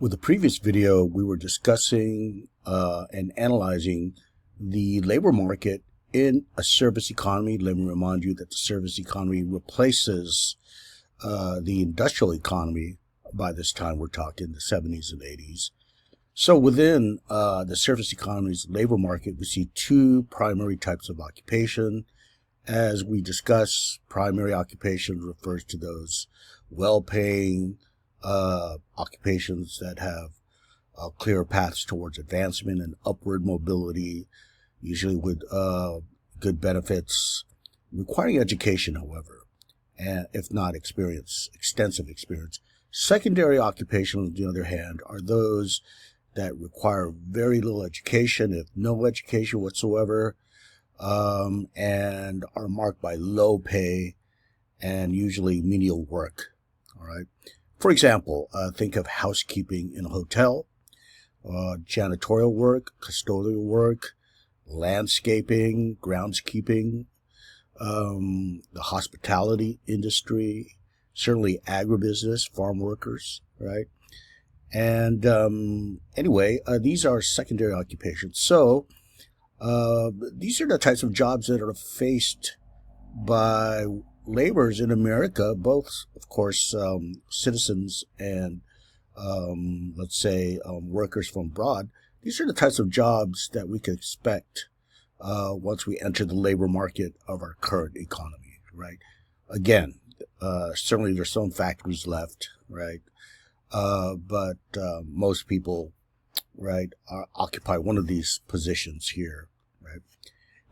With the previous video, we were discussing and analyzing the labor market in a service economy. Let me remind you that the service economy replaces the industrial economy. By this time, we're talking the 70s and 80s. So within the service economy's labor market, we see two primary types of occupation. As we discuss, primary occupation refers to those well-paying occupations that have clear paths towards advancement and upward mobility, usually with good benefits, requiring education, however, and if not extensive experience. Secondary occupations, on the other hand, are those that require very little education, if no education whatsoever, and are marked by low pay and usually menial work. All right. For example, think of housekeeping in a hotel, janitorial work, custodial work, landscaping, groundskeeping, the hospitality industry, certainly agribusiness, farm workers, right? And anyway, these are secondary occupations. So these are the types of jobs that are faced by laborers in America, both, of course, citizens and, let's say, workers from abroad. These are the types of jobs that we can expect once we enter the labor market of our current economy, right? Again, certainly there's some factories left, right? But most people, right, occupy one of these positions here, right?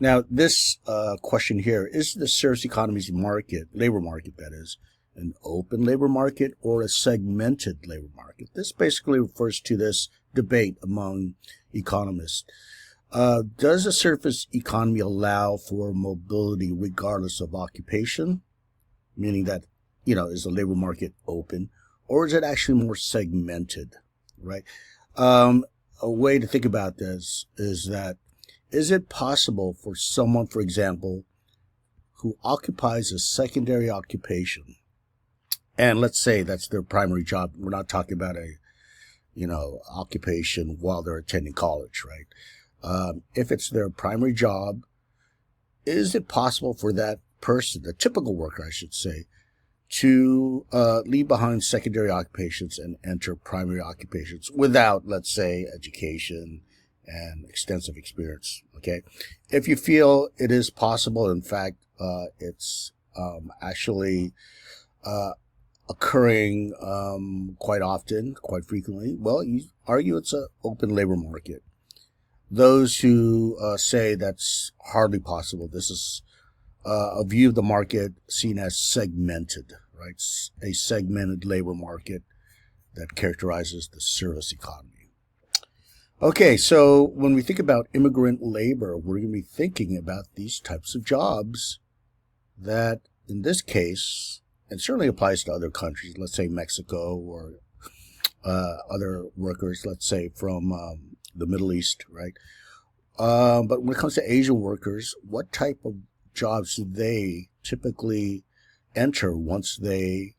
Now, this question here, is the service economy's market, labor market that is, an open labor market or a segmented labor market? This basically refers to this debate among economists. Does the service economy allow for mobility regardless of occupation? Meaning that, is the labor market open? Or is it actually more segmented, right? A way to think about this is that, is it possible for someone, for example, who occupies a secondary occupation, and let's say that's their primary job, we're not talking about a, occupation while they're attending college, right? If it's their primary job, is it possible for that person, the typical worker, I should say, to leave behind secondary occupations and enter primary occupations without, let's say, education and extensive experience, okay? If you feel it is possible, in fact, it's actually occurring quite often, quite frequently, well, you argue it's an open labor market. Those who say that's hardly possible, this is a view of the market seen as segmented, right? A segmented labor market that characterizes the service economy. Okay, so when we think about immigrant labor, we're going to be thinking about these types of jobs that, in this case, and certainly applies to other countries, let's say Mexico or other workers, let's say from the Middle East, right? But when it comes to Asian workers, what type of jobs do they typically enter once they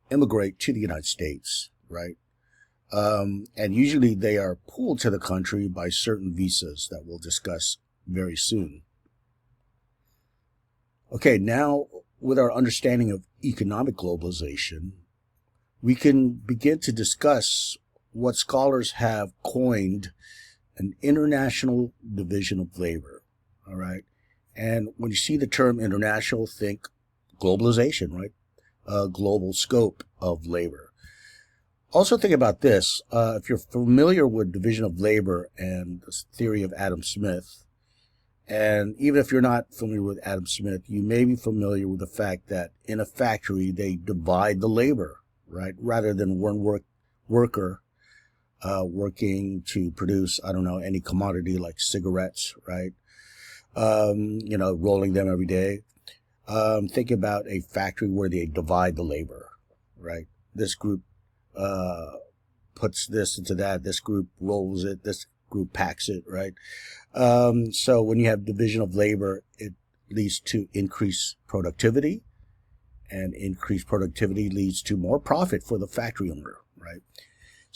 immigrate to the United States, right? And usually they are pulled to the country by certain visas that we'll discuss very soon. Okay, now with our understanding of economic globalization, we can begin to discuss what scholars have coined an international division of labor, all right? And when you see the term international, think globalization, right? Global scope of labor. Also think about this. If you're familiar with division of labor and the theory of Adam Smith, and even if you're not familiar with Adam Smith, you may be familiar with the fact that in a factory, they divide the labor, right? Rather than one worker working to produce, any commodity like cigarettes, right? Rolling them every day. Think about a factory where they divide the labor, right? This group puts this into that, this group rolls it, this group packs it, right? So when you have division of labor, it leads to increased productivity, and increased productivity leads to more profit for the factory owner, right?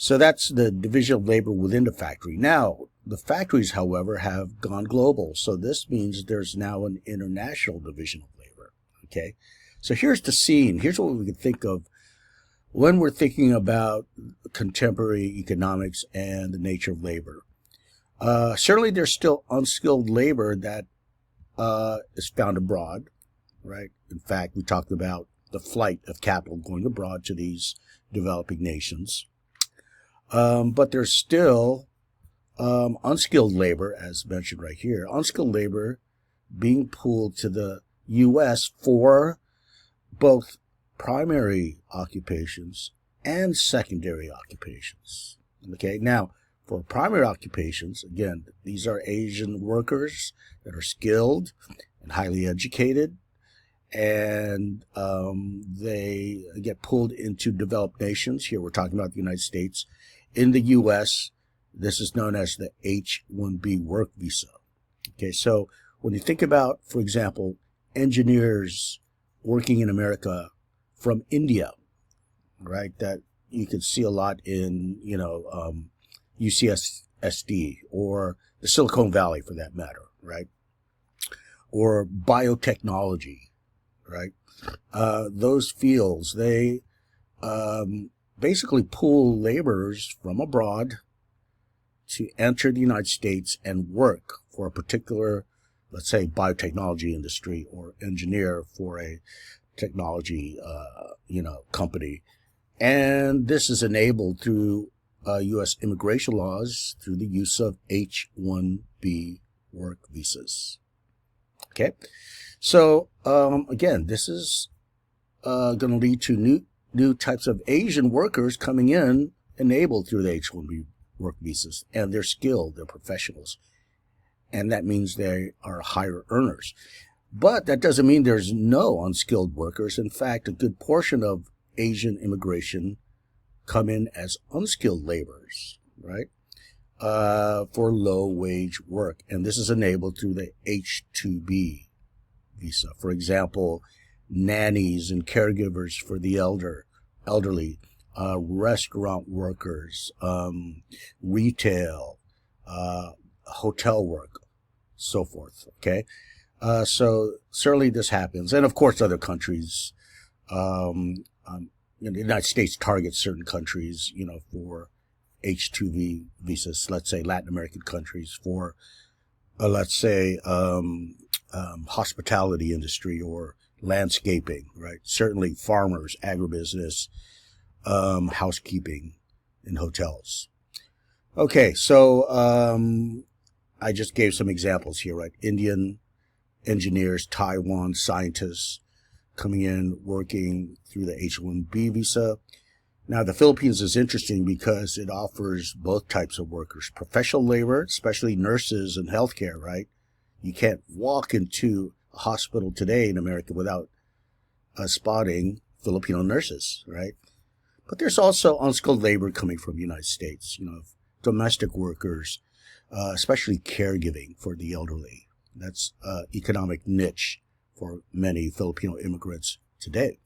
So that's the division of labor within the factory. Now, the factories, however, have gone global. So this means there's now an international division of labor. Okay. So here's the scene. Here's what we can think of when we're thinking about contemporary economics and the nature of labor. Certainly there's still unskilled labor that is found abroad, right? In fact, we talked about the flight of capital going abroad to these developing nations. But there's still unskilled labor, as mentioned right here, unskilled labor being pulled to the U.S. for both primary occupations and secondary occupations. Okay, now for primary occupations, again, these are Asian workers that are skilled and highly educated, and they get pulled into developed nations. Here we're talking about the United States. In the U.S., this is known as the H-1B work visa. Okay, so when you think about, for example, engineers working in America from India, right, that you can see a lot in, UCSD or the Silicon Valley for that matter, right, or biotechnology, right, those fields, they basically pull laborers from abroad to enter the United States and work for a particular, let's say, biotechnology industry or engineer for a technology, company. And this is enabled through U.S. immigration laws through the use of H-1B work visas. Okay. So, again, this is going to lead to new types of Asian workers coming in enabled through the H-1B work visas, and they're skilled, they're professionals, and that means they are higher earners. But that doesn't mean there's no unskilled workers. In fact, a good portion of Asian immigration come in as unskilled laborers, right, for low-wage work, and this is enabled through the H-2B visa. For example, nannies and caregivers for the elderly, restaurant workers, retail, hotel work, so forth. Okay, so certainly this happens, and of course other countries. The United States targets certain countries, for H-2B visas. Let's say Latin American countries for, let's say, hospitality industry or landscaping, right? Certainly farmers, agribusiness, housekeeping, and hotels. Okay, so I just gave some examples here, right? Indian engineers, Taiwan scientists coming in, working through the H-1B visa. Now, the Philippines is interesting because it offers both types of workers. Professional labor, especially nurses and healthcare, right? You can't walk into a hospital today in America without spotting Filipino nurses, right? But there's also unskilled labor coming from the United States, domestic workers, especially caregiving for the elderly. That's economic niche for many Filipino immigrants today.